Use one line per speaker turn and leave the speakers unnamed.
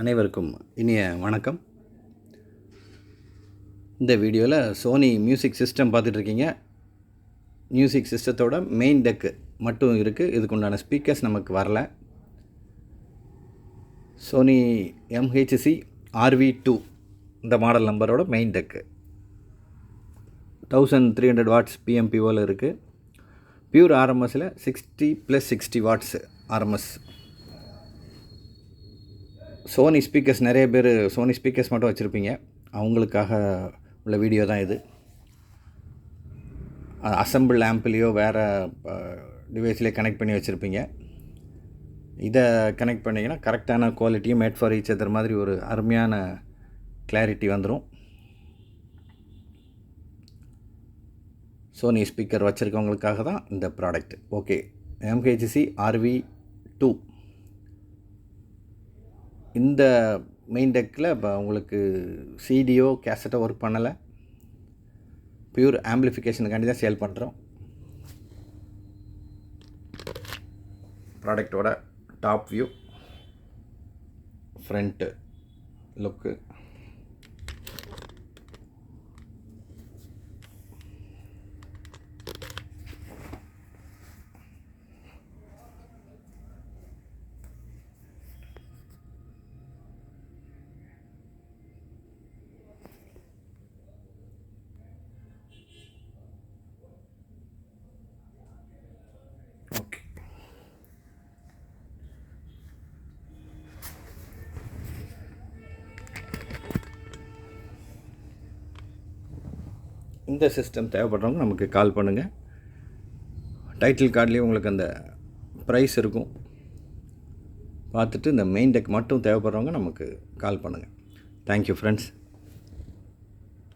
அனைவருக்கும் இனிய வணக்கம். இந்த வீடியோவில் சோனி மியூசிக் சிஸ்டம் பார்த்துட்ருக்கீங்க. மியூசிக் சிஸ்டத்தோட மெயின் டெக்கு மட்டும் இருக்குது. இதுக்கு உண்டான ஸ்பீக்கர்ஸ் நமக்கு வரல. சோனி MHC RV2 இந்த மாடல் நம்பரோட மெயின் டெக்கு 1300 வாட்ஸ் PMPOவில் இருக்குது. பியூர் RMSயில் 60+60 வாட்ஸ் RMS. சோனி ஸ்பீக்கர்ஸ் நிறைய பேர் சோனி ஸ்பீக்கர்ஸ் மட்டும் வச்சுருப்பீங்க. அவங்களுக்காக உள்ள வீடியோ தான் இது. அசம்பிள் ஆம்பிளையோ வேறு டிவைஸ்லேயே கனெக்ட் பண்ணி வச்சுருப்பீங்க. இதை கனெக்ட் பண்ணிங்கன்னா கரெக்டான குவாலிட்டியும் மேட் ஃபார் ஈச் அதர் மாதிரி ஒரு அருமையான கிளாரிட்டி வந்துடும். சோனி ஸ்பீக்கர் வச்சுருக்கவங்களுக்காக தான் இந்த ப்ராடக்ட். ஓகே, MHC RV2 இந்த மெயின் டெக்கில் இப்போ உங்களுக்கு சிடியோ கேசட்டோ ஒர்க் பண்ணலை. பியூர் ஆம்பிளிஃபிகேஷனுக்காண்டி தான் சேல் பண்ணுறோம். ப்ராடக்டோட டாப் வியூ, ஃப்ரண்ட்டு லுக்கு, ஓகே. இந்த சிஸ்டம் தேவைப்படுறவங்க நமக்கு கால் பண்ணுங்கள். டைட்டில் கார்ட்லேயும் உங்களுக்கு அந்த ப்ரைஸ் இருக்கும். பார்த்துட்டு இந்த மெயின் டெக் மட்டும் தேவைப்படுறவங்க நமக்கு கால் பண்ணுங்கள். Thank you friends.